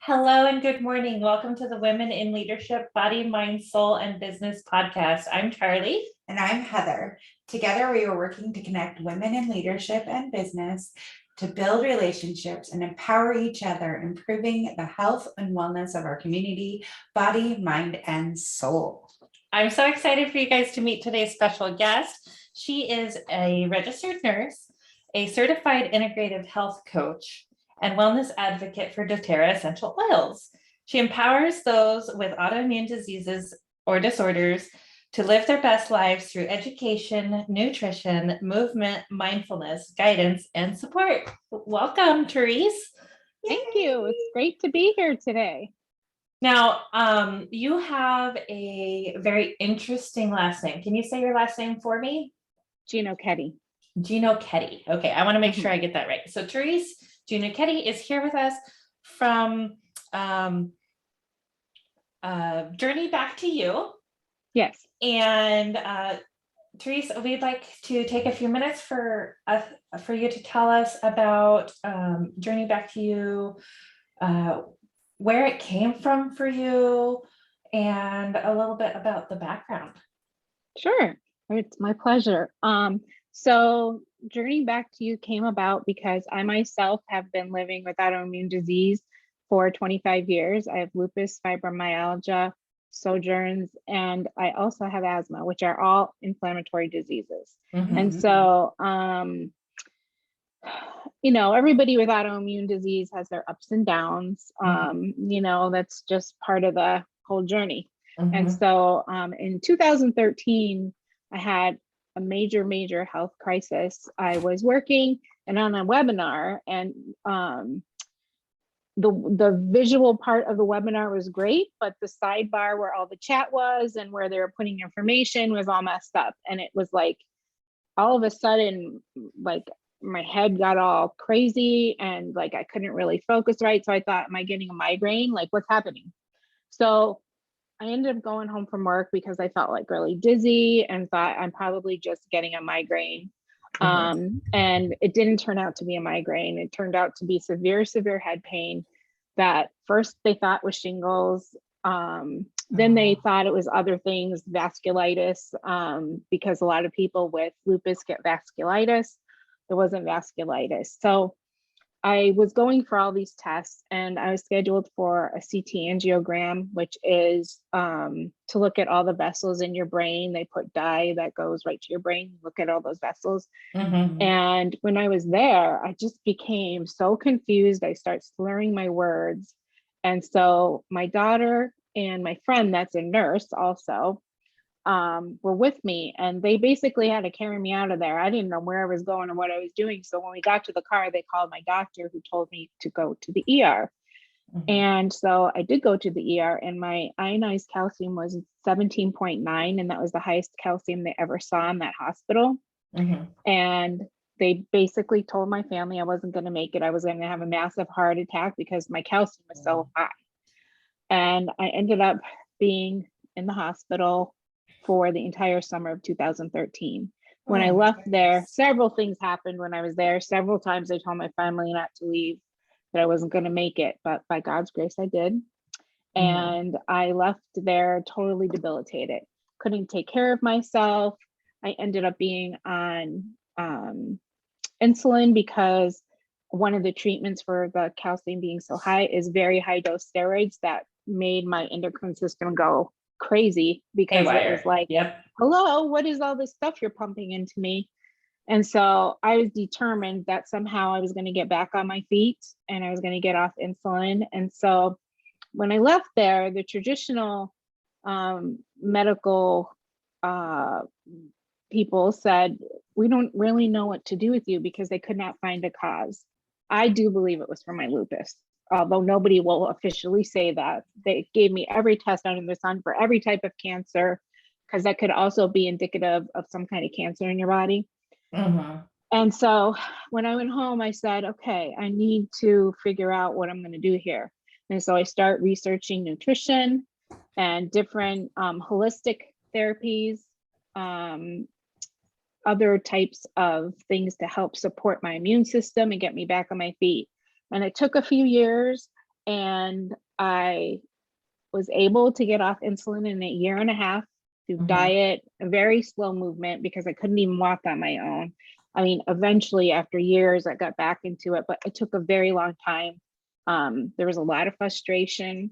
Hello and good morning. Welcome to the Women in Leadership Body, Mind, Soul, and Business podcast. I'm Charlie. And I'm Heather. Together, we are working to connect women in leadership and business to build relationships and empower each other, improving the health and wellness of our community, body, mind, and soul. I'm so excited for you guys to meet today's special guest. She is a registered nurse, a certified integrative health coach, and wellness advocate for doTERRA essential oils. She empowers those with autoimmune diseases or disorders to live their best lives through education, nutrition, movement, mindfulness, guidance, and support. Welcome, Terese. Thank you. It's great to be here today. Now, you have a very interesting last name. Can you say your last name for me? Ginochetti. Ginochetti. Okay, I want to make sure I get that right. So Terese Ginochetti is here with us from Journey Back to You. Yes. And Terese, we'd like to take a few minutes for you to tell us about Journey Back to You, where it came from for you, and a little bit about the background. Sure. It's my pleasure. So Journey Back to You came about because I myself have been living with autoimmune disease for 25 years. I have lupus, fibromyalgia, Sjögren's, and I also have asthma, which are all inflammatory diseases. Mm-hmm. And so, everybody with autoimmune disease has their ups and downs. That's just part of the whole journey. Mm-hmm. And so in 2013, I had a major health crisis. I was working and on a webinar, and the visual part of the webinar was great, but the sidebar where all the chat was and where they were putting information was all messed up. And it was like, all of a sudden, like my head got all crazy and like I couldn't really focus right. So I thought, am I getting a migraine? Like, what's happening? So I ended up going home from work because I felt like really dizzy and thought I'm probably just getting a migraine. Mm-hmm. And it didn't turn out to be a migraine. It turned out to be severe head pain that first they thought was shingles. Then they thought it was other things, vasculitis, because a lot of people with lupus get vasculitis. There wasn't vasculitis. So I was going for all these tests, and I was scheduled for a CT angiogram, which is to look at all the vessels in your brain. They put dye that goes right to your brain, look at all those vessels. Mm-hmm. And when I was there, I just became so confused. I start slurring my words. And so my daughter and my friend that's a nurse also were with me, and they basically had to carry me out of there. I didn't know where I was going or what I was doing. So when we got to the car, they called my doctor, who told me to go to the ER. Mm-hmm. And so I did go to the ER, and my ionized calcium was 17.9, and that was the highest calcium they ever saw in that hospital. Mm-hmm. And they basically told my family I wasn't going to make it. I was going to have a massive heart attack because my calcium was so high. And I ended up being in the hospital for the entire summer of 2013. When I left there, several things happened when I was there. Several times I told my family not to leave, that I wasn't going to make it, but by God's grace, I did. And I left there totally debilitated. Couldn't take care of myself. I ended up being on insulin because one of the treatments for the calcium being so high is very high dose steroids that made my endocrine system go crazy, because it was like, hello, what is all this stuff you're pumping into me? And so I was determined that somehow I was going to get back on my feet and I was going to get off insulin. And so when I left there, the traditional medical people said, we don't really know what to do with you, because they could not find a cause. I do believe it was for my lupus, although nobody will officially say that. They gave me every test under the sun for every type of cancer, because that could also be indicative of some kind of cancer in your body. Mm-hmm. And so when I went home, I said, okay, I need to figure out what I'm going to do here. And so I start researching nutrition and different holistic therapies, other types of things to help support my immune system and get me back on my feet. And it took a few years, And I was able to get off insulin in a year and a half through diet, a very slow movement because I couldn't even walk on my own. I mean, eventually after years, I got back into it, but it took a very long time. There was a lot of frustration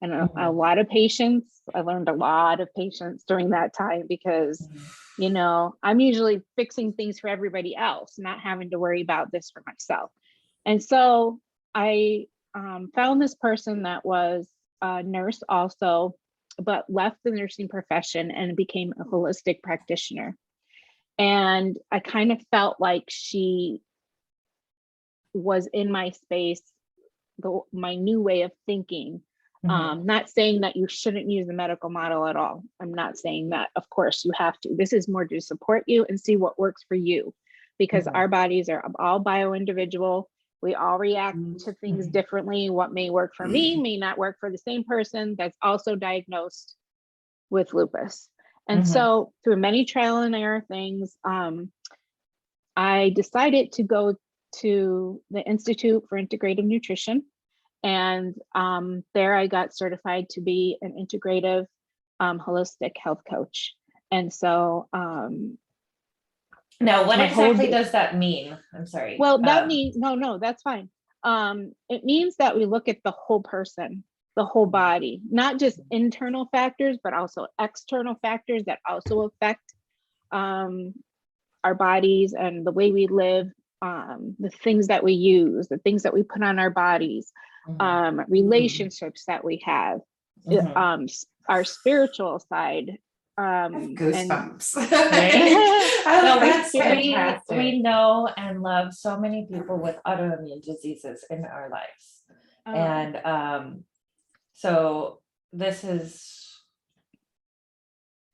and a lot of patience. I learned a lot of patience during that time because, you know, I'm usually fixing things for everybody else, not having to worry about this for myself. And so I found this person that was a nurse also, but left the nursing profession and became a holistic practitioner. And I kind of felt like she was in my space, my new way of thinking. Not saying that you shouldn't use the medical model at all. I'm not saying that, of course, you have to. This is more to support you and see what works for you, because our bodies are all bio-individual. We all react to things differently. What may work for me may not work for the same person that's also diagnosed with lupus. And so through many trial and error things, I decided to go to the Institute for Integrative Nutrition. And there I got certified to be an integrative holistic health coach. And so now, what exactly does that mean? I'm sorry. Well, that means, no, that's fine. It means that we look at the whole person, the whole body, not just internal factors, but also external factors that also affect our bodies and the way we live, the things that we use, the things that we put on our bodies, relationships that we have, our spiritual side. Goosebumps. We know and love so many people with autoimmune diseases in our lives. And so this is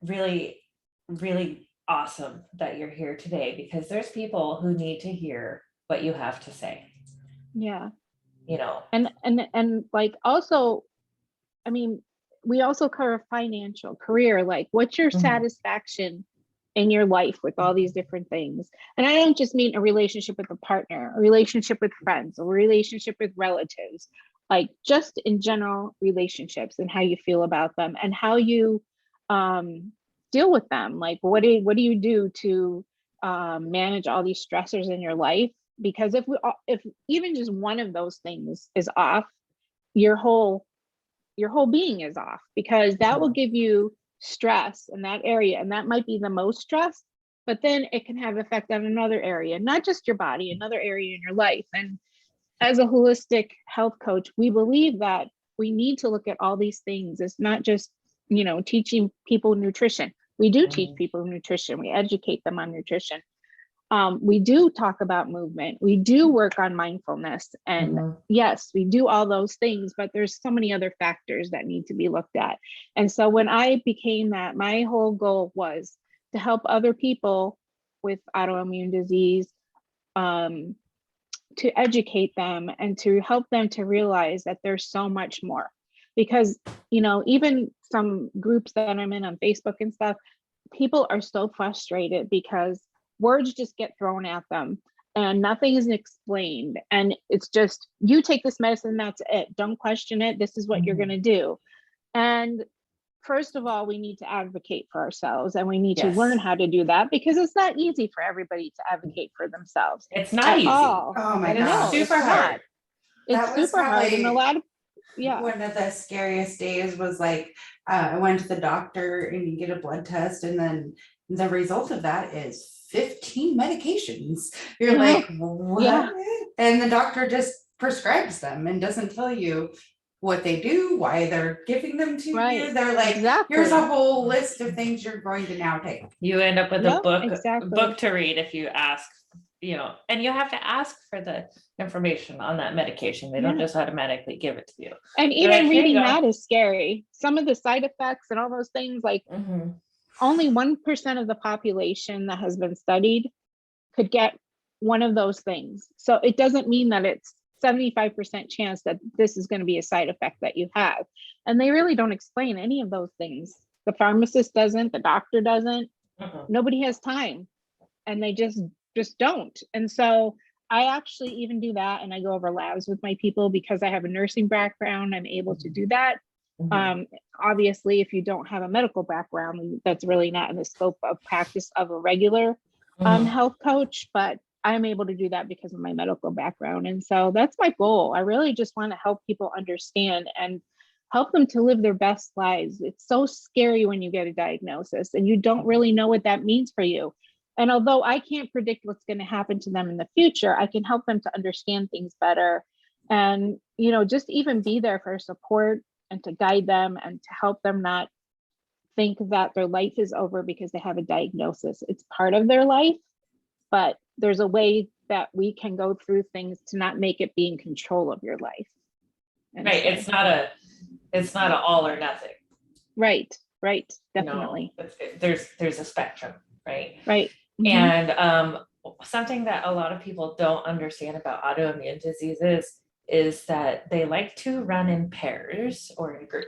really, really awesome that you're here today, because there's people who need to hear what you have to say. Yeah. You know, and like also, I mean, we also cover financial, career, like what's your satisfaction in your life with all these different things. And I don't just mean a relationship with a partner, a relationship with friends, a relationship with relatives, like just in general relationships and how you feel about them and how you deal with them. Like what do you do to manage all these stressors in your life? Because if even just one of those things is off, your whole being is off, because that will give you stress in that area, and that might be the most stress, but then it can have effect on another area, not just your body, another area in your life. And as a holistic health coach, we believe that we need to look at all these things. It's not just, you know, teaching people nutrition. We do teach people nutrition. We educate them on nutrition. We do talk about movement. We do work on mindfulness. And yes, we do all those things, but there's so many other factors that need to be looked at. And so when I became that, my whole goal was to help other people with autoimmune disease, to educate them and to help them to realize that there's so much more. Because, you know, even some groups that I'm in on Facebook and stuff, people are so frustrated because words just get thrown at them and nothing is explained. And it's just, you take this medicine, that's it. Don't question it. This is what you're going to do. And first of all, we need to advocate for ourselves, and we need to learn how to do that, because it's not easy for everybody to advocate for themselves. It's not easy. Oh my gosh. It's super hard. It's super hard. And a lot of, one of the scariest days was like, I went to the doctor and you get a blood test, and then the result of that is 15 medications. You're like, what? And the doctor just prescribes them and doesn't tell you what they do, why they're giving them to you. They're like, here's a whole list of things you're going to now take. You end up with a book to read if you ask, you know, and you have to ask for the information on that medication. They don't just automatically give it to you. And even reading that is scary. Some of the side effects and all those things, like only 1% of the population that has been studied could get one of those things. So it doesn't mean that it's 75% chance that this is going to be a side effect that you have. And they really don't explain any of those things. The pharmacist doesn't, the doctor doesn't, nobody has time, and they just don't. And so I actually even do that, and I go over labs with my people because I have a nursing background. I'm able to do that. Obviously, if you don't have a medical background, that's really not in the scope of practice of a regular health coach, but I'm able to do that because of my medical background. And so that's my goal. I really just want to help people understand and help them to live their best lives. It's so scary when you get a diagnosis and you don't really know what that means for you. And although I can't predict what's going to happen to them in the future, I can help them to understand things better and, you know, just even be there for support and to guide them and to help them not think that their life is over because they have a diagnosis. It's part of their life, but there's a way that we can go through things to not make it be in control of your life. And right. so, It's not an all or nothing. Right. You know, Definitely. there's a spectrum, right? Right. And something that a lot of people don't understand about autoimmune diseases is that they like to run in pairs or in groups.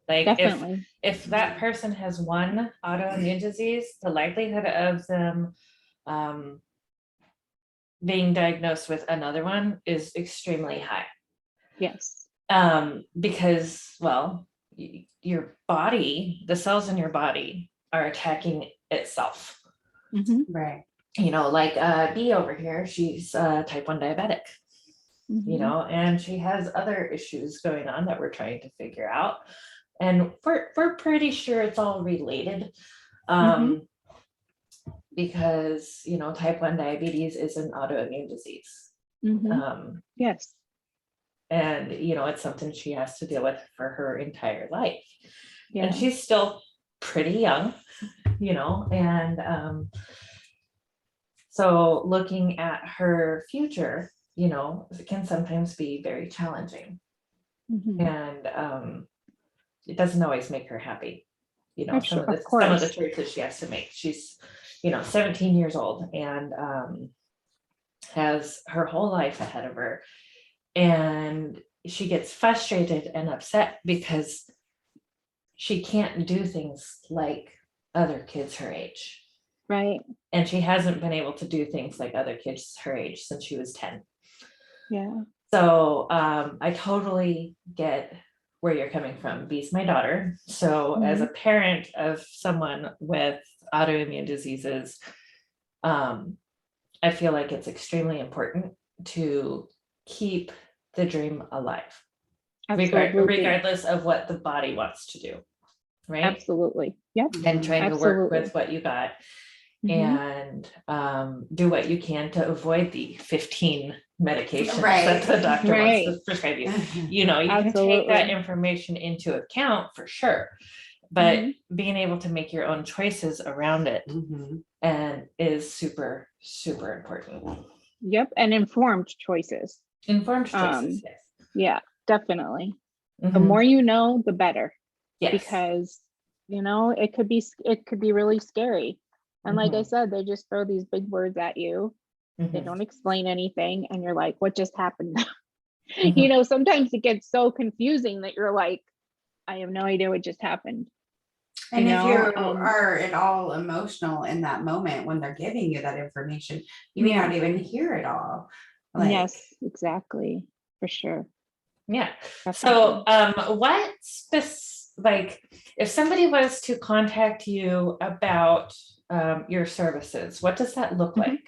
Like Definitely. if that person has one autoimmune disease, the likelihood of them being diagnosed with another one is extremely high. Yes. Because, well, your body, the cells in your body are attacking itself. Right. You know, like B over here, she's type 1 diabetic, you know, and she has other issues going on that we're trying to figure out. And we're pretty sure it's all related. Because, you know, type 1 diabetes is an autoimmune disease. Yes. And, you know, it's something she has to deal with for her entire life. Yeah. And she's still pretty young, you know, and so looking at her future, you know, it can sometimes be very challenging. And it doesn't always make her happy. You know, some of the choices she has to make. She's, you know, 17 years old and has her whole life ahead of her. And she gets frustrated and upset because she can't do things like other kids her age. Right. And she hasn't been able to do things like other kids her age since she was 10. Yeah. So I totally get where you're coming from. Bee's my daughter. So as a parent of someone with autoimmune diseases, I feel like it's extremely important to keep the dream alive, regardless of what the body wants to do, right? Absolutely. Yep. And trying to work with what you got and do what you can to avoid the 15 medications that the doctor wants to prescribe you. You know, you can take that information into account for sure, but being able to make your own choices around it and is super, super important. Yep. And informed choices. Informed choices, yes. Yeah, definitely. The more you know, the better. Yes. Because, you know, it could be really scary. And like I said, they just throw these big words at you. They don't explain anything. And you're like, what just happened? You know, sometimes it gets so confusing that you're like, I have no idea what just happened. And if you are at all emotional in that moment when they're giving you that information, you may not even hear it all. Like, yes, exactly. For sure. Yeah. Definitely. So like if somebody was to contact you about your services, what does that look like?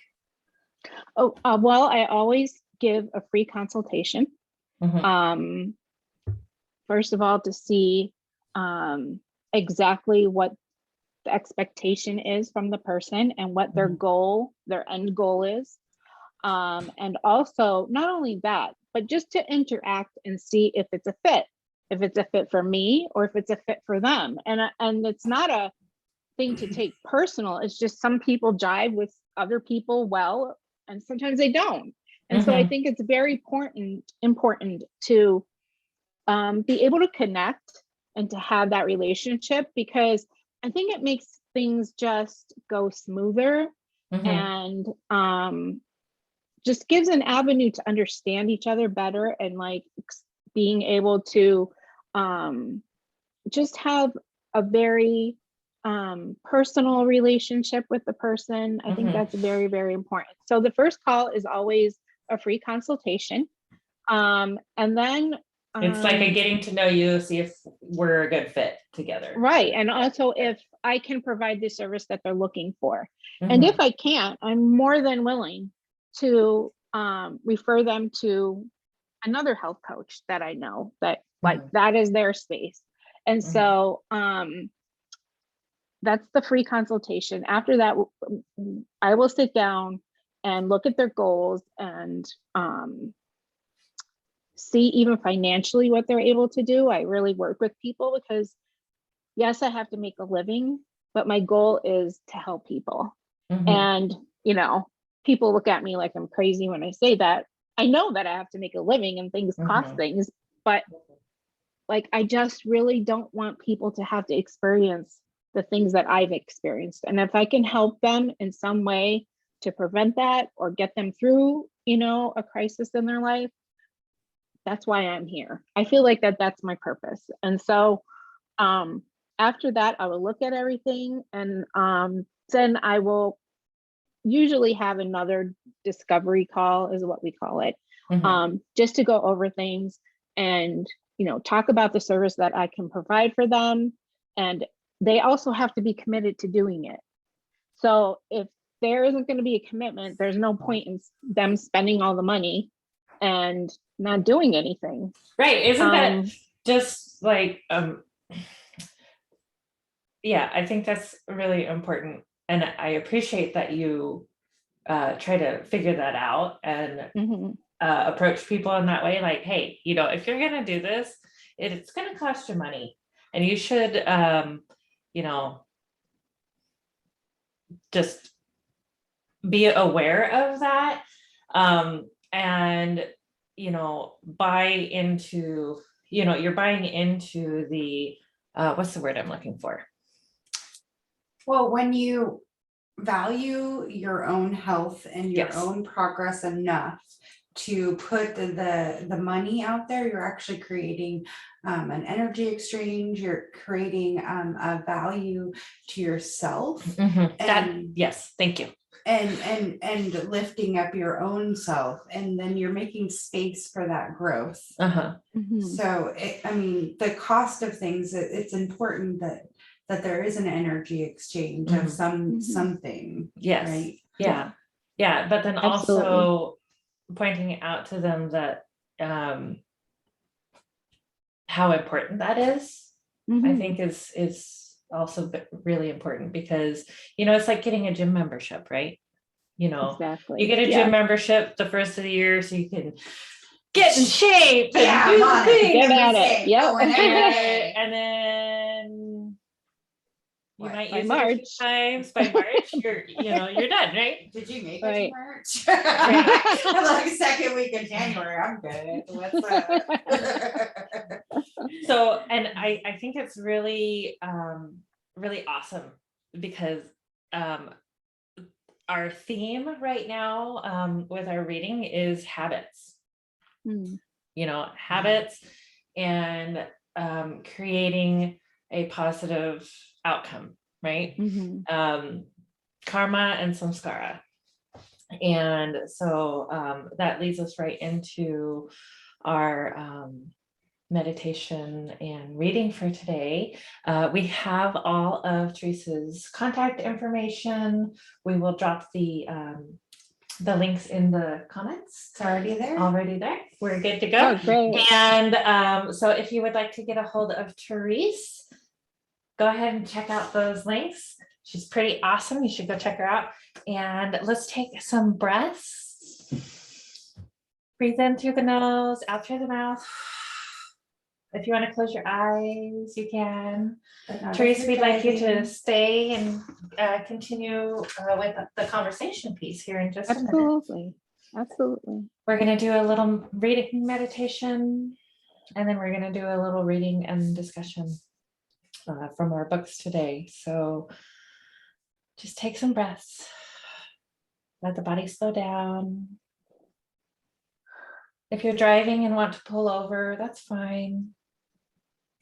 Well, I always give a free consultation. First of all, to see exactly what the expectation is from the person and what their end goal is. And also not only that, but just to interact and see if it's a fit for me or if it's a fit for them. And it's not a thing to take personal. It's just some people jive with other people well, and sometimes they don't. And so I think it's very important to be able to connect and to have that relationship, because I think it makes things just go smoother and just gives an avenue to understand each other better, and like being able to just have a very personal relationship with the person. I think Mhm. that's very, very important. So the first call is always a free consultation. And then It's like a getting to know you, see if we're a good fit together. right. And also if I can provide the service that they're looking for. And Mhm. if I can't, I'm more than willing to refer them to another health coach that I know that like Mhm. that is their space. And Mhm. so that's the free consultation. After that, I will sit down and look at their goals and see even financially what they're able to do. I really work with people because yes, I have to make a living, but my goal is to help people. Mhm. And, you know, people look at me like I'm crazy when I say that. I know that I have to make a living and things cost Mhm. things, but like, I just really don't want people to have to experience the things that I've experienced. And if I can help them in some way to prevent that or get them through, you know, a crisis in their life, that's why I'm here. I feel like that's my purpose. And so after that, I will look at everything and then I will usually have another discovery call is what we call it, Mhm. just to go over things and, you know, talk about the service that I can provide for them. And they also have to be committed to doing it. So if there isn't going to be a commitment, there's no point in them spending all the money and not doing anything. Right. Isn't that just like, yeah, I think that's really important. And I appreciate that you try to figure that out and Mhm. approach people in that way. Like, hey, you know, if you're going to do this, it's going to cost you money. And you should, you know, just be aware of that. And, you know, buy into, you know, you're buying into the, what's the word I'm looking for? Well, when you value your own health and your Yes. own progress enough to put the money out there, you're actually creating an energy exchange, you're creating a value to yourself. Mhm. That, And yes, thank you. and lifting up your own self, and then you're making space for that growth. Uh-huh. Mhm. So I mean, the cost of things, it's important that there is an energy exchange of Mhm. something, Yes. right? Yeah. Yeah. But then Absolutely. also pointing out to them that how important that is, I Mhm. think is also really important because, you know, it's like getting a gym membership, right? You know, Exactly. you get a Yeah. gym membership the first of the year so you can get in shape and Yeah, do I'm the on it. thing. Get at it. Say, Yep. going every day. And then you What? might By use it a few March. times. By March, you're done, right? Did you make Right. it to March? I'm like second week of January. I'm good. What's up? So, and I think it's really, really awesome because our theme right now with our reading is habits. Mm. You know, habits and creating a positive outcome, right? Mhm. Karma and samskara. And so that leads us right into our meditation and reading for today. We have all of Teresa's contact information. We will drop the links in the comments. It's already there. Already there. We're good to go. Oh, great. And so if you would like to get a hold of Terese, go ahead and check out those links. She's pretty awesome. You should go check her out. And let's take some breaths. Breathe in through the nose, out through the mouth. If you want to close your eyes, you can. Terese, we'd like you to stay and continue with the conversation piece here in just a minute. Absolutely. Absolutely. We're going to do a little reading meditation, and then we're going to do a little reading and discussion from our books today. So just take some breaths. Let the body slow down. If you're driving and want to pull over, that's fine.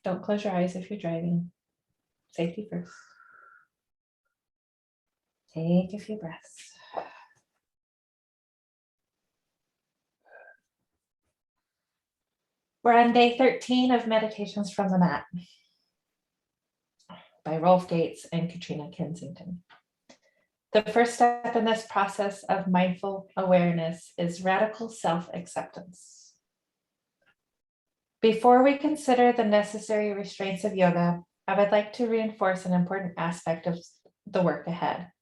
Don't close your eyes if you're driving. Safety first. Take a few breaths. We're on day 13 of Meditations from the Mat by Rolf Gates and Katrina Kensington. The first step in this process of mindful awareness is radical self-acceptance. Before we consider the necessary restraints of yoga, I would like to reinforce an important aspect of the work ahead.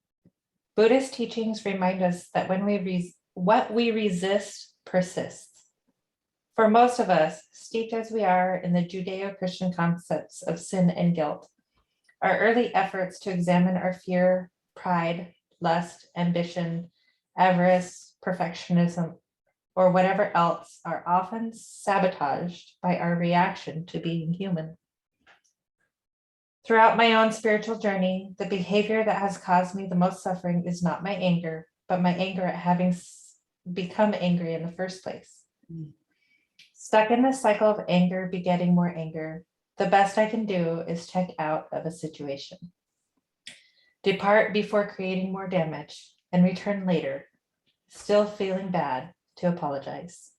Buddhist teachings remind us that what we resist persists. For most of us, steeped as we are in the Judeo-Christian concepts of sin and guilt, our early efforts to examine our fear, pride, lust, ambition, avarice, perfectionism, or whatever else are often sabotaged by our reaction to being human. Throughout my own spiritual journey, the behavior that has caused me the most suffering is not my anger, but my anger at having become angry in the first place. Stuck in this cycle of anger begetting more anger, the best I can do is check out of a situation. Depart before creating more damage and return later, still feeling bad, to apologize.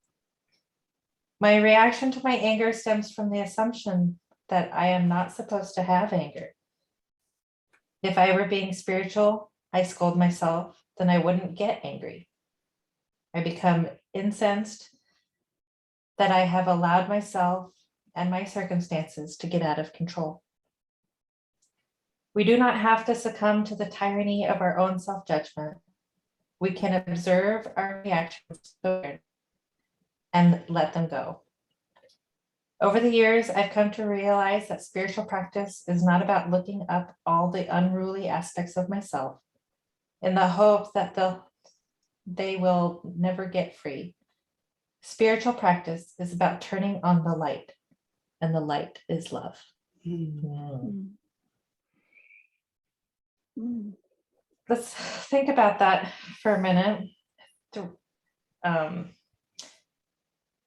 My reaction to my anger stems from the assumption that I am not supposed to have anger. If I were being spiritual, I scold myself, then I wouldn't get angry. I become incensed that I have allowed myself and my circumstances to get out of control. We do not have to succumb to the tyranny of our own self-judgment. We can observe our reactions and let them go. Over the years, I've come to realize that spiritual practice is not about looking up all the unruly aspects of myself in the hope that they will never get free. Spiritual practice is about turning on the light, and the light is love. Let's think about that for a minute.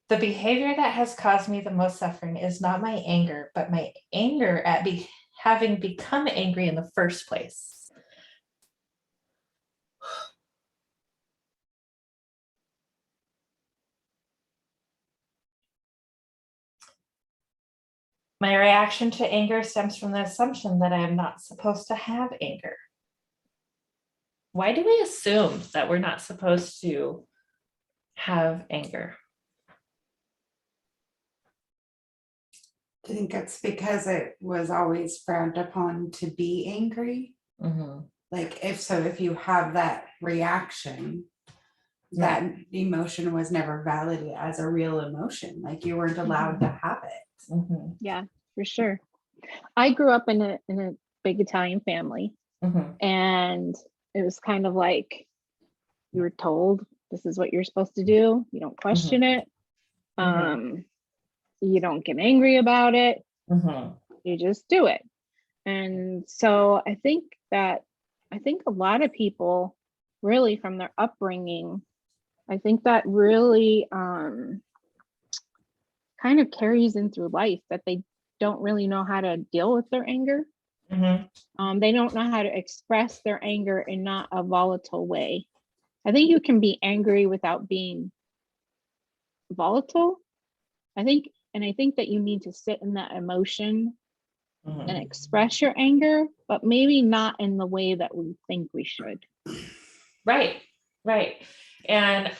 The behavior that has caused me the most suffering is not my anger, but my anger at having become angry in the first place. My reaction to anger stems from the assumption that I am not supposed to have anger. Why do we assume that we're not supposed to have anger? I think it's because it was always frowned upon to be angry. Mm-hmm. Like if you have that reaction, that emotion was never validated as a real emotion. Like you weren't allowed to have it. Mm-hmm. Yeah, for sure. I grew up in a big Italian family, and it was kind of like you were told this is what you're supposed to do. You don't question it. You don't get angry about it. You just do it. And so I think a lot of people really from their upbringing, I think that really kind of carries in through life, that they don't really know how to deal with their anger. They don't know how to express their anger in not a volatile way. I think you can be angry without being volatile. I think that you need to sit in that emotion and express your anger, but maybe not in the way that we think we should. Right. And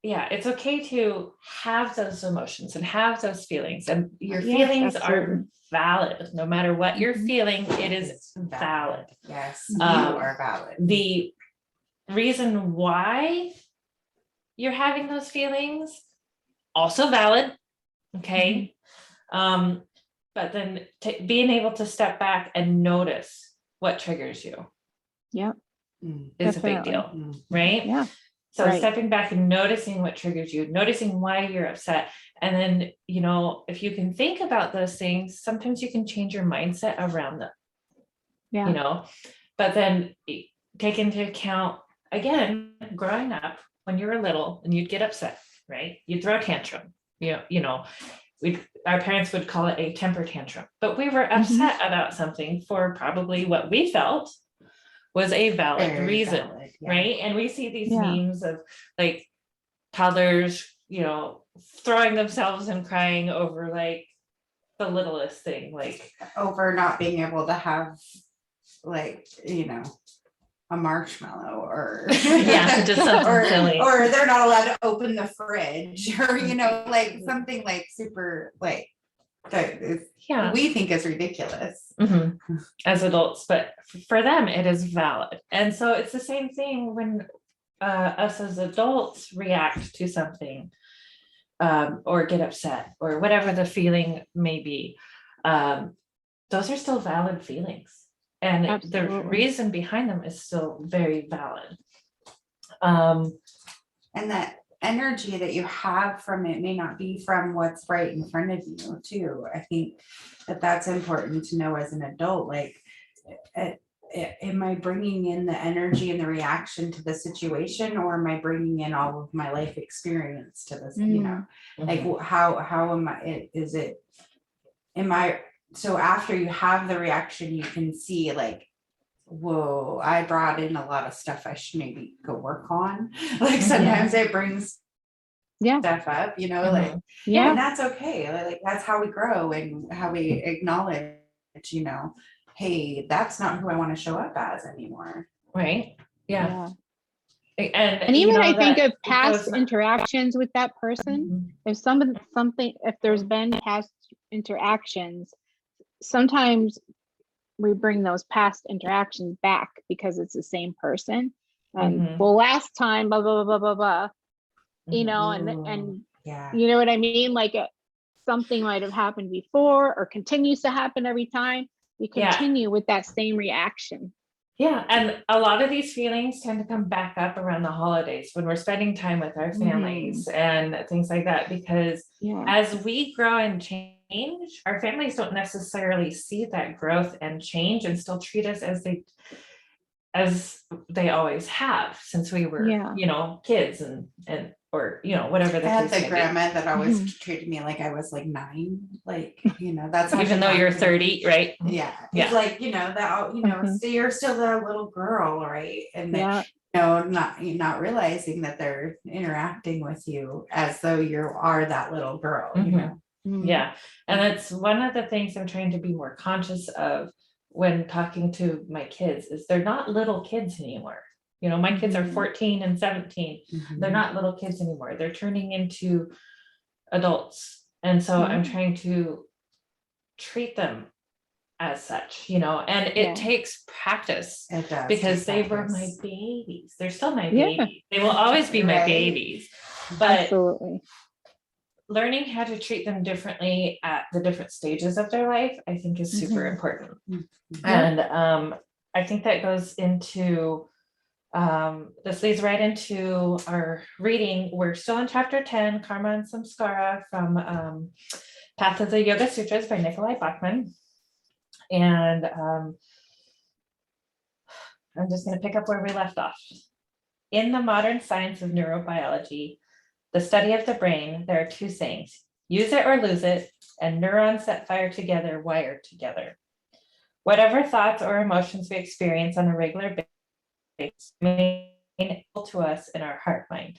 yeah, it's okay to have those emotions and have those feelings, and your feelings are valid. No matter what you're feeling, it is valid. Yes, you are valid. The reason why you're having those feelings, also valid. Okay. But then being able to step back and notice what triggers you. Yep. Is a big deal, right? Yeah. So stepping back and noticing what triggers you, noticing why you're upset. And then, if you can think about those things, sometimes you can change your mindset around them. Yeah. But then take into account, again, growing up when you were little and you'd get upset, right? You'd throw a tantrum, our parents would call it a temper tantrum, but we were upset about something for probably what we felt was a valid Very reason, valid, yeah. right? And we see these Yeah. memes of like toddlers, throwing themselves and crying over like the littlest thing, like Over not being able to have like, a marshmallow or Yeah, just something or, silly. or they're not allowed to open the fridge or like something like super like that yeah. we think is ridiculous. Mhm. As adults, but for them it is valid. And so it's the same thing when us as adults react to something, or get upset or whatever the feeling may be. Those are still valid feelings, and the Absolutely. reason behind them is still very valid. And that energy that you have from it may not be from what's right in front of you too. I think that that's important to know as an adult, like am I bringing in the energy and the reaction to the situation, or am I bringing in all of my life experience to this, like how am I, is it, am I, so after you have the reaction, you can see like, whoa, I brought in a lot of stuff I should maybe go work on. Like sometimes it brings stuff up, like, Yeah. and that's okay. Like that's how we grow and how we acknowledge, hey, that's not who I want to show up as anymore. Right. Yeah. And even I think of past goes, interactions with that person, if if there's been past interactions, sometimes we bring those past interactions back because it's the same person. And well, last time, blah, blah, blah, blah, blah, and yeah, you know what I mean? Like something might have happened before or continues to happen every time. You continue with that same reaction. Yeah. And a lot of these feelings tend to come back up around the holidays when we're spending time with our families and things like that, because as we grow and change, our families don't necessarily see that growth and change and still treat us as they always have since we were, kids and or whatever the I had case the may grandma that always treated me like I was like 9, like that's how even though you're 30, right? It's like that so you're still that little girl, right? And then not realizing that they're interacting with you as though you are that little girl. Yeah, and that's one of the things I'm trying to be more conscious of when talking to my kids is they're not little kids anymore. My kids are 14 and 17. They're not little kids anymore. They're turning into adults. And so I'm trying to treat them as such, and it takes practice. It does, because they were my babies. They're still my babies. They will always be my babies. But absolutely, learning how to treat them differently at the different stages of their life, I think is super important. And I think that goes into this leads right into our reading. We're still in chapter 10, Karma and Samskara, from Path of the Yoga Sutras by Nikolai Bachmann. And I'm just going to pick up where we left off. In the modern science of neurobiology, the study of the brain, there are two sayings: use it or lose it, and neurons that fire together wire together. Whatever thoughts or emotions we experience on a regular basis remain to us in our heart mind.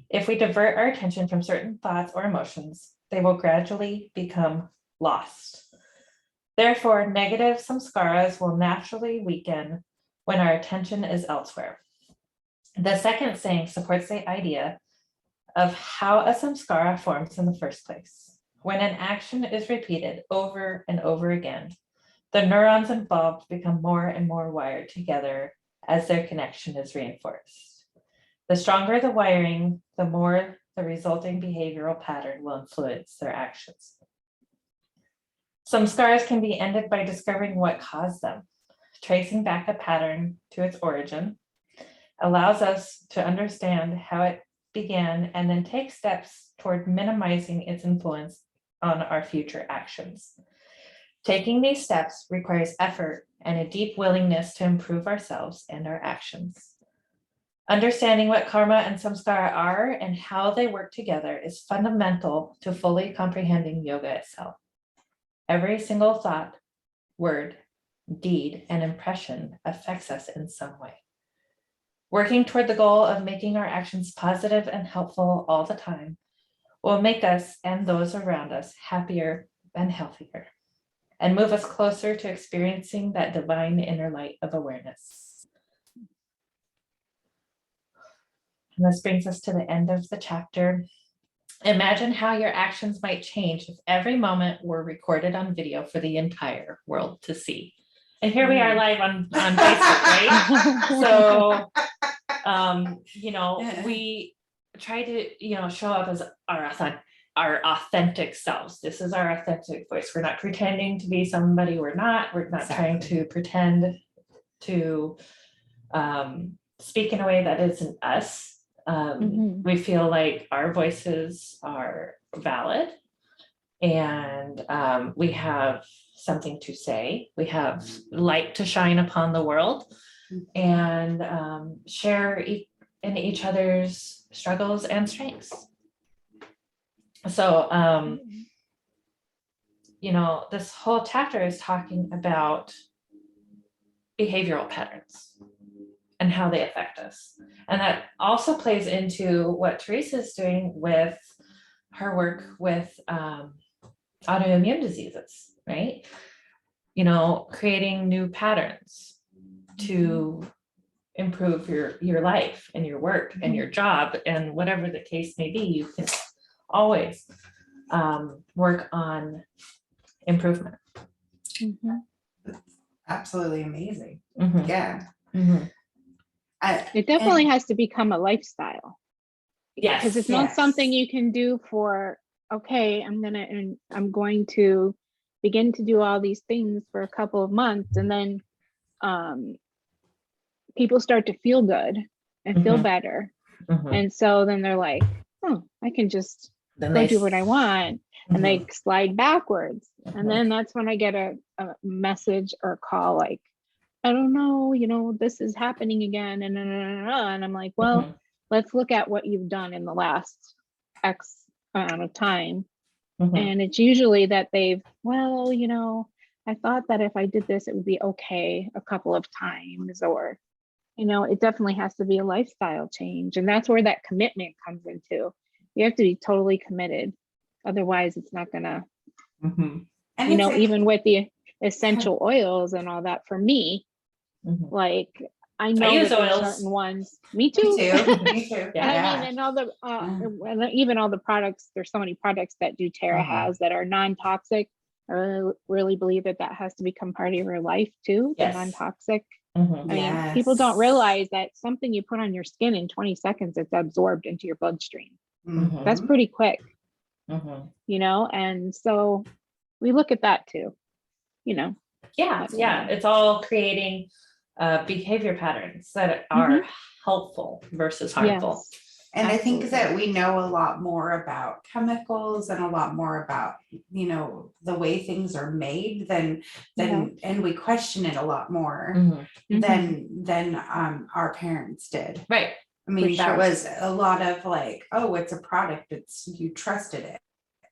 If we divert our attention from certain thoughts or emotions, they will gradually become lost. Therefore, negative samskaras will naturally weaken when our attention is elsewhere. The second saying supports the idea of how a samskara forms in the first place. When an action is repeated over and over again, the neurons involved become more and more wired together as their connection is reinforced. The stronger the wiring, the more the resulting behavioral pattern will influence their actions. Samskaras can be ended by discovering what caused them. Tracing back a pattern to its origin allows us to understand how it began and then take steps toward minimizing its influence on our future actions. Taking these steps requires effort and a deep willingness to improve ourselves and our actions. Understanding what karma and samskara are and how they work together is fundamental to fully comprehending yoga itself. Every single thought, word, deed, and impression affects us in some way. Working toward the goal of making our actions positive and helpful all the time will make us and those around us happier and healthier, and move us closer to experiencing that divine inner light of awareness. And this brings us to the end of the chapter. Imagine how your actions might change if every moment were recorded on video for the entire world to see. And here we are live on Facebook, right? So, we try to, show up as our authentic selves. This is our authentic voice. We're not pretending to be somebody we're not. We're not trying to pretend to speak in a way that isn't us. We feel like our voices are valid, and we have something to say. We have light to shine upon the world, and share in each other's struggles and strengths. So, this whole chapter is talking about behavioral patterns and how they affect us. And that also plays into what Terese is doing with her work with autoimmune diseases, right? Creating new patterns to improve your life and your work and your job and whatever the case may be. You can always work on improvement. Absolutely amazing. Mhm. Yeah. Mhm. It definitely has to become a lifestyle. Yes. Because it's not something you can do for, okay, I'm going to begin to do all these things for a couple of months, and then people start to feel good and feel better. And so then they're like, oh, I can just go do what I want. And they slide backwards. And then that's when I get a message or a call like, I don't know, this is happening again. And I'm like, well, let's look at what you've done in the last X amount of time. And it's usually that I thought that if I did this, it would be okay a couple of times, or, it definitely has to be a lifestyle change. And that's where that commitment comes into. You have to be totally committed. Otherwise, it's not gonna, even with the essential oils and all that, for me, like, I know use that there's oils. certain ones. Me too. Me too. I mean, and all the even all the products. There's so many products that doTERRA has that are non-toxic. I really believe that has to become part of your life too. The non-toxic. I mean, people don't realize that something you put on your skin in 20 seconds, it's absorbed into your bloodstream. That's pretty quick. And so we look at that too. Yeah. It's all creating behavior patterns that are helpful versus harmful. Yes. And I think that we know a lot more about chemicals and a lot more about, the way things are made than and we question it a lot more than our parents did. Right. I mean, that was a lot of like, oh, it's a product. You trusted it.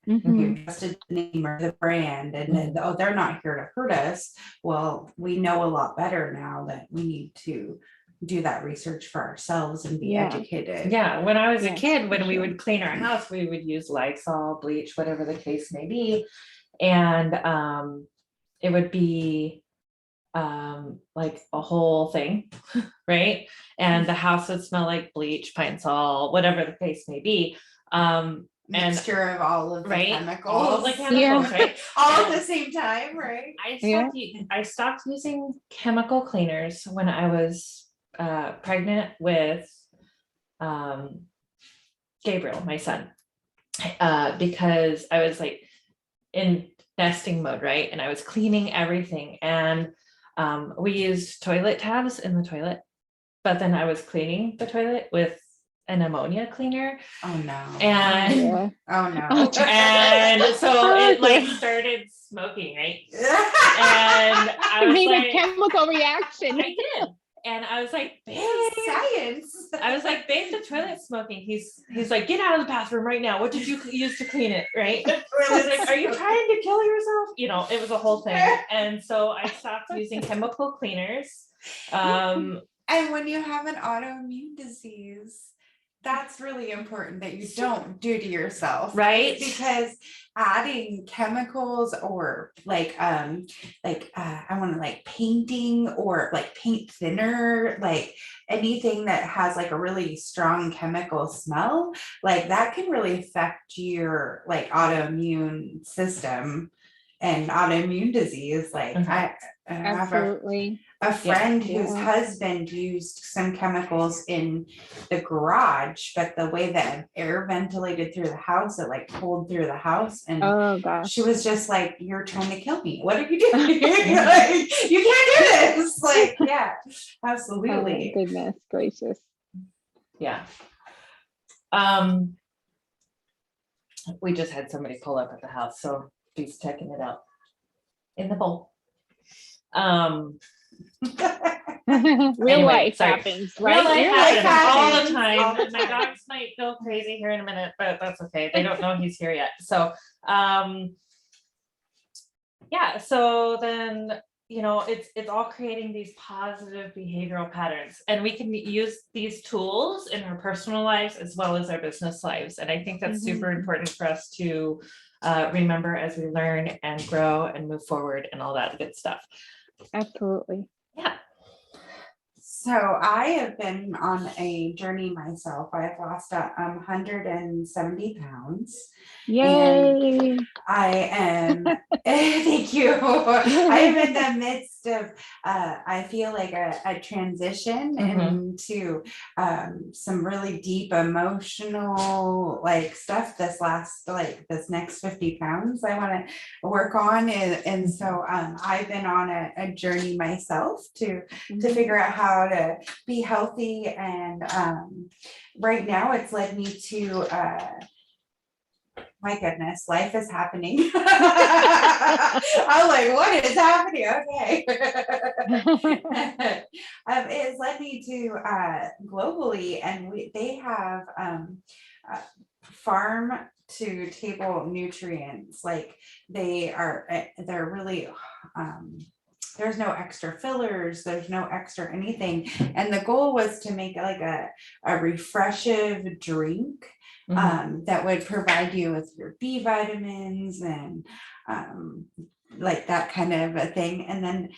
You trusted the name or the brand, and then, oh, they're not here to hurt us. Well, we know a lot better now that we need to do that research for ourselves and be educated. Yeah. When I was a kid, when we would clean our house, we would use Lysol, bleach, whatever the case may be. And it would be like a whole thing, right? And the house would smell like bleach, pine sol, whatever the case may be. Mixture of all of the chemicals. All of the chemicals, right? All at the same time, right? I stopped using chemical cleaners when I was pregnant with Gabriel, my son, because I was like in nesting mode, right? And I was cleaning everything, and we used toilet tabs in the toilet, but then I was cleaning the toilet with an ammonia cleaner. Oh no. And oh no. And so it like started smoking, right? And I was made like, a chemical reaction. I did. And I was like, babe, Science. I was like, babe, the toilet's smoking. He's like, get out of the bathroom right now. What did you use to clean it? Right. I was like, are you trying to kill yourself? You know, it was a whole thing. And so I stopped using chemical cleaners. And when you have an autoimmune disease, that's really important that you don't do to yourself, Right. Because adding chemicals or I want to like painting or like paint thinner, like anything that has like a really strong chemical smell, like that can really affect your like autoimmune system and autoimmune disease. Like I have Absolutely. a friend whose Yeah. husband used some chemicals in the garage, but the way that air ventilated through the house, it like pulled through the house. And Oh gosh. she was just like, you're trying to kill me. What are you doing? Like, you can't do this. Like, yeah, absolutely. Oh, goodness gracious. Yeah. We just had somebody pull up at the house, so she's checking it out in the bowl. Real Anyway, life sorry. happens, right? Real life Real happens all the happens time. all the My time. dogs might go crazy here in a minute, but that's okay. They don't know he's here yet. So, yeah. So then, you know, it's all creating these positive behavioral patterns, and we can use these tools in our personal lives as well as our business lives. And I think that's super important for us to remember as we learn and grow and move forward and all that good stuff. Absolutely. Yeah. So I have been on a journey myself. I've lost 170 pounds. Yay. I am, thank you. I am in the midst of, I feel like a transition into some really deep emotional like stuff this next 50 pounds I want to work on. And so I've been on a journey myself to figure out how to be healthy. And right now it's led me to, my goodness, life is happening. I'm like, what is happening? Okay. It has led me to globally, and they have farm to table nutrients. Like they're really there's no extra fillers, there's no extra anything. And the goal was to make like a refreshive drink that would provide you with your B vitamins and like that kind of a thing. And then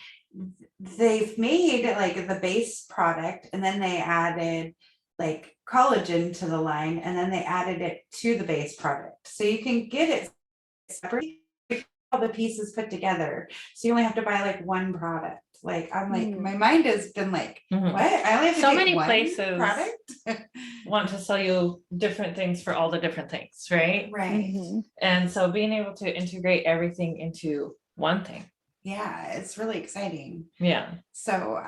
they've made like the base product, and then they added like collagen to the line, and then they added it to the base product. So you can get it separate, all the pieces put together. So you only have to buy like one product. Like I'm like, my mind has been like, what? I only have to So get many one places product? want to sell you different things for all the different things, right? Right. And so being able to integrate everything into one thing. Yeah, it's really exciting. Yeah. So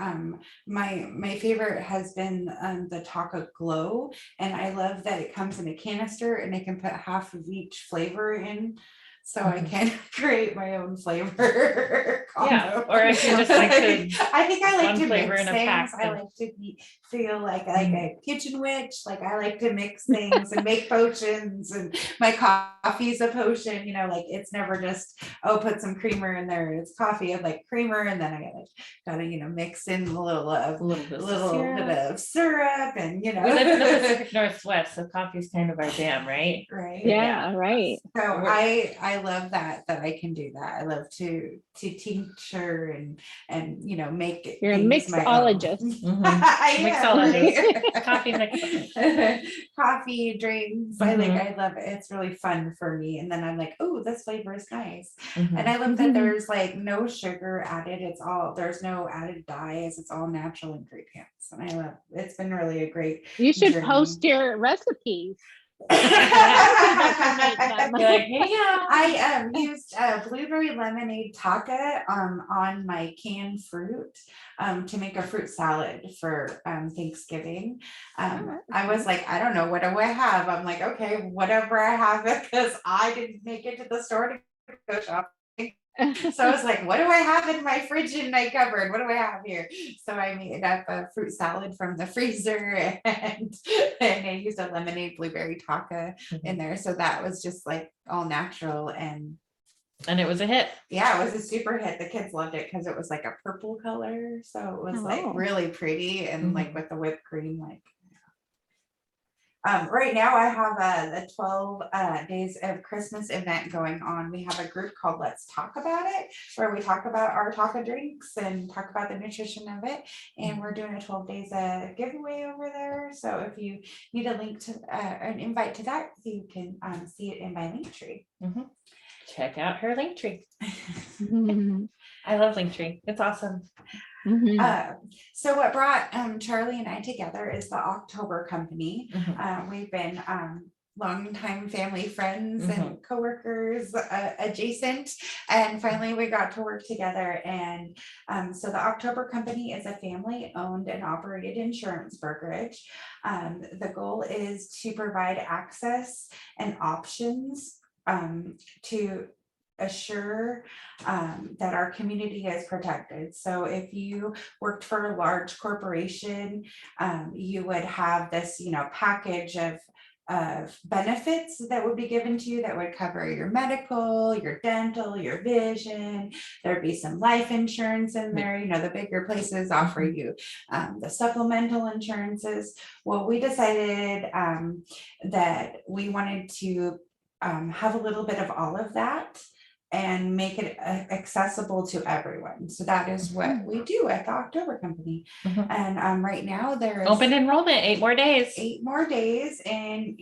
my favorite has been the Taka Glow, and I love that it comes in a canister and I can put half of each flavor in. So I can create my own flavor. Yeah, or I can just like to I think I like one to flavor mix in a things. pack I of- like to feel like a kitchen witch. Like I like to mix things and make potions, and my coffee's a potion. You know, like it's never just put some creamer in there. It's coffee. I like creamer, and then I gotta mix in a little bit of syrup, and we live in the Pacific Northwest, so coffee is kind of our jam, right? Right. Yeah, right. So I love that I can do that. I love to tincture and make it. You're a mixologist. Mixologist. Coffee mix. Coffee drinks. I love it. It's really fun for me. And then I'm like, oh, this flavor is nice. And I love that there's like no sugar added. There's no added dyes. It's all natural ingredients. And I love it's been really a great You should journey. post your recipes. I used blueberry lemonade taka on my canned fruit to make a fruit salad for Thanksgiving. I was like, I don't know, what do I have? I'm like, okay, whatever I have, because I didn't make it to the store to go shopping. So I was like, what do I have in my fridge and my cupboard? What do I have here? So I made up a fruit salad from the freezer and I used a lemonade blueberry taco in there. So that was just like all natural. And it was a hit. yeah, it was a super hit. The kids loved it because it was like a purple color. So it was like really pretty and like with the whipped cream, like. Right now I have the 12 days of Christmas event going on. We have a group called Let's Talk About It, where we talk about our taco drinks and talk about the nutrition of it. And we're doing a 12 days giveaway over there. So if you need a link to an invite to that, you can see it in my link tree. Check out her link tree. I love Linktree. It's awesome. So what brought Charlie and I together is the October Company. We've been longtime family friends and coworkers adjacent, and finally we got to work together. And so the October Company is a family-owned and operated insurance brokerage. The goal is to provide access and options to assure that our community is protected. So if you worked for a large corporation, you would have this, package of benefits that would be given to you that would cover your medical, your dental, your vision. There'd be some life insurance in there. The bigger places offer you the supplemental insurances. Well, we decided that we wanted to have a little bit of all of that and make it accessible to everyone. So that is what we do at the October Company. And right now there's open enrollment, 8 more days. 8 more days in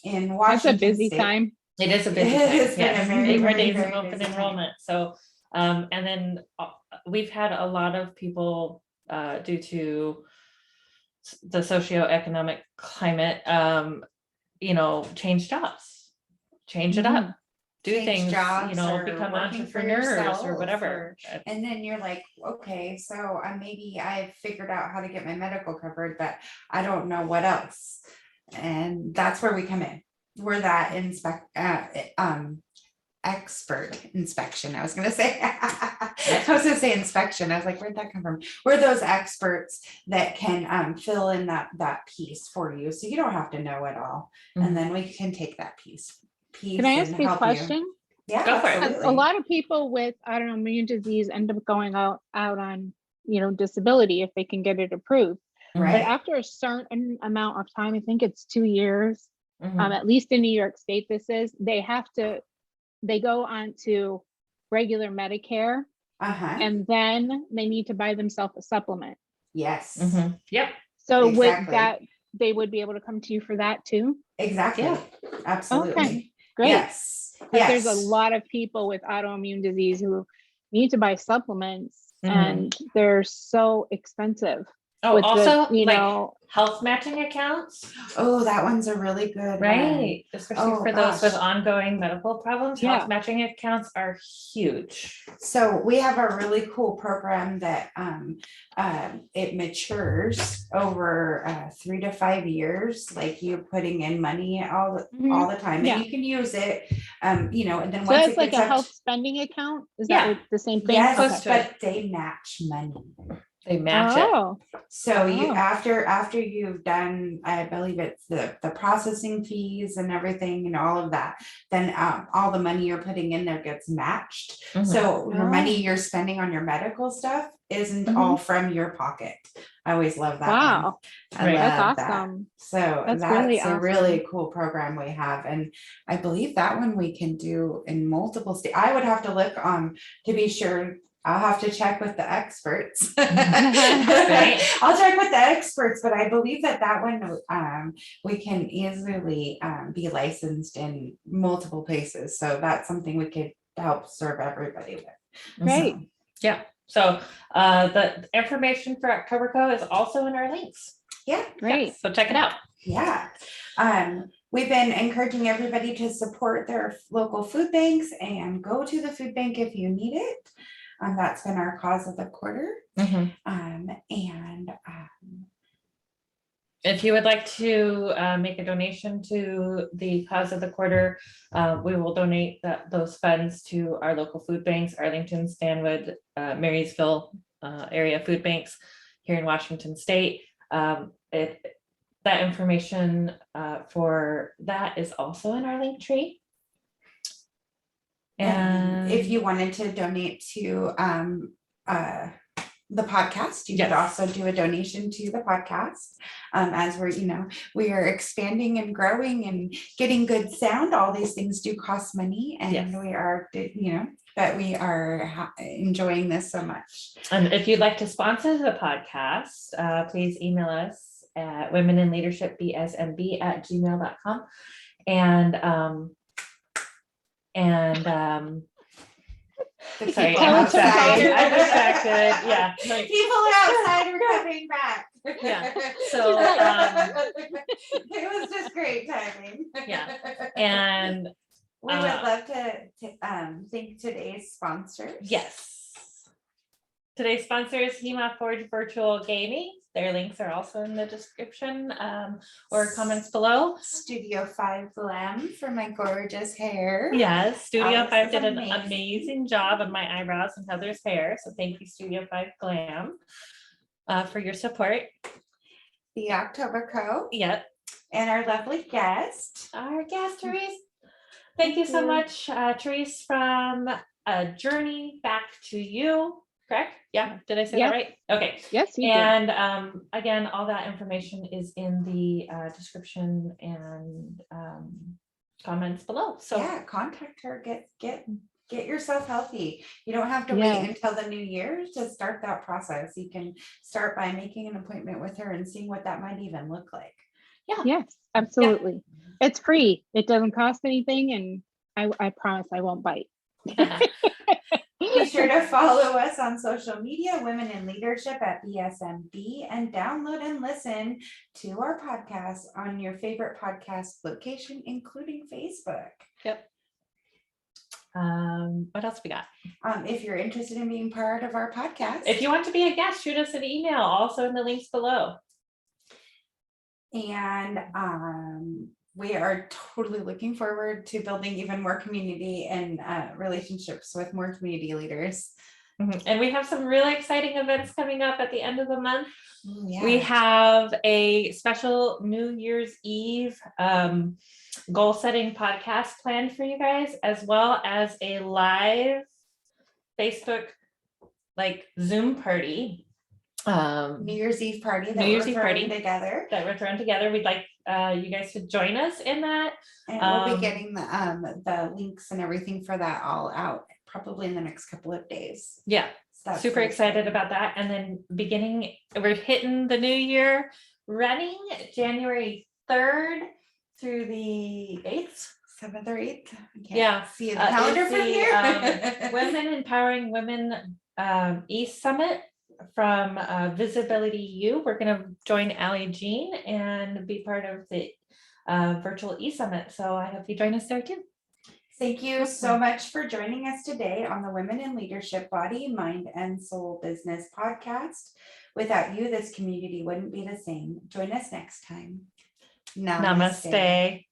Washington. That's a busy State. time. It is a busy time. Yes, 8 more days of very open busy time. enrollment. So, and then we've had a lot of people due to the socioeconomic climate, change jobs, change it up. Do Change things, jobs or become working for entrepreneurs yourself or whatever. And then you're like, okay, so maybe I figured out how to get my medical covered, but I don't know what else. And that's where we come in. We're that expert inspection. I was going to say inspection. I was like, where'd that come from? We're those experts that can fill in that piece for you. So you don't have to know it all. And then we can take that piece. Can I ask you a question? Yeah, go for it. A lot of people with autoimmune disease end up going out on, disability if they can get it approved. Right. But after a certain amount of time, I think it's 2 years, at least in New York State, they go on to regular Medicare, and then they need to buy themselves a supplement. Yes. Yep. So Exactly. with that, they would be able to come to you for that too? Exactly. Yeah. Absolutely. Okay. Great. Yes. There's a lot of people with autoimmune disease who need to buy supplements and they're so expensive. Oh, also the, health matching accounts. Oh, that one's a really good Right. Especially for those with gosh. ongoing medical problems. Health matching accounts are huge. So we have a really cool program that it matures over 3 to 5 years, like you putting in money all the time, and you can use it, and then so once it's like a health spending account. Is that the same thing? Yes, but they match money. They match it. So you after you've done, I believe it's the processing fees and everything, all of that, then all the money you're putting in there gets matched. So your money you're spending on your medical stuff isn't all from your pocket. I always love that. Wow. That's awesome. So that's really a really cool program we have. And I believe that one we can do in multiple states. I would have to look to be sure. I'll have to check with the experts. I'll check with the experts, but I believe that one we can easily be licensed in multiple places. So that's something we could help serve everybody with. Great. Yeah. So the information for October Co is also in our links. Yeah. Great. Yeah, so check it out. Yeah. We've been encouraging everybody to support their local food banks and go to the food bank if you need it. That's been our cause of the quarter. If you would like to make a donation to the cause of the quarter, we will donate those funds to our local food banks, Arlington, Stanwood, Marysville area food banks here in Washington State. That information for that is also in our link tree. And if you wanted to donate to the podcast, you could also do a donation to the podcast. As we are expanding and growing and getting good sound. All these things do cost money, and we are, but we are enjoying this so much. And if you'd like to sponsor the podcast, please email us at womeninleadershipbsmb@gmail.com. The sorry, people I'm outside. distracted. Yeah. People outside are coming back. Yeah. So it was just great timing. Yeah. And we would love to thank today's sponsors. Yes. Today's sponsor is HEMA Forge Virtual Gaming. Their links are also in the description or comments below. Studio 5 Glam for my gorgeous hair. Yes, Studio 5 did an amazing. amazing job on my eyebrows and Heather's hair. So thank you, Studio 5 Glam, for your support. The October Co. Yep. And our lovely guest. Our guest, Terese. Thank you so much, Terese, from A Journey Back to You. Correct? Yeah. Did I say that right? Okay. Yes. And again, all that information is in the description and comments below. So yeah, contact her. Get yourself healthy. You don't have to wait until the new year to start that process. You can start by making an appointment with her and seeing what that might even look like. Yeah. Yes, absolutely. Yeah. It's free. It doesn't cost anything, and I promise I won't bite. Be sure to follow us on social media, Women in Leadership at BSMB, and download and listen to our podcast on your favorite podcast location, including Facebook. Yep. What else we got? If you're interested in being part of our podcast. If you want to be a guest, shoot us an email, also in the links below. And we are totally looking forward to building even more community and relationships with more community leaders. Mm-hmm. And we have some really exciting events coming up at the end of the month. Yeah. We have a special New Year's Eve goal setting podcast planned for you guys, as well as a live Facebook Zoom party. New Year's Eve party that we're throwing together. We'd like you guys to join us in that. And we'll be getting the links and everything for that all out probably in the next couple of days. Yeah. So super excited about that. And then we're hitting the new year running January 3rd through the 8th. 7th or 8th. See the calendar from here. Women Empowering Women East Summit from Visibility U. We're going to join Allie Jean and be part of the virtual e-summit. So I hope you join us there too. Thank you so much for joining us today on the Women in Leadership Body, Mind, and Soul Business podcast. Without you, this community wouldn't be the same. Join us next time. Namaste.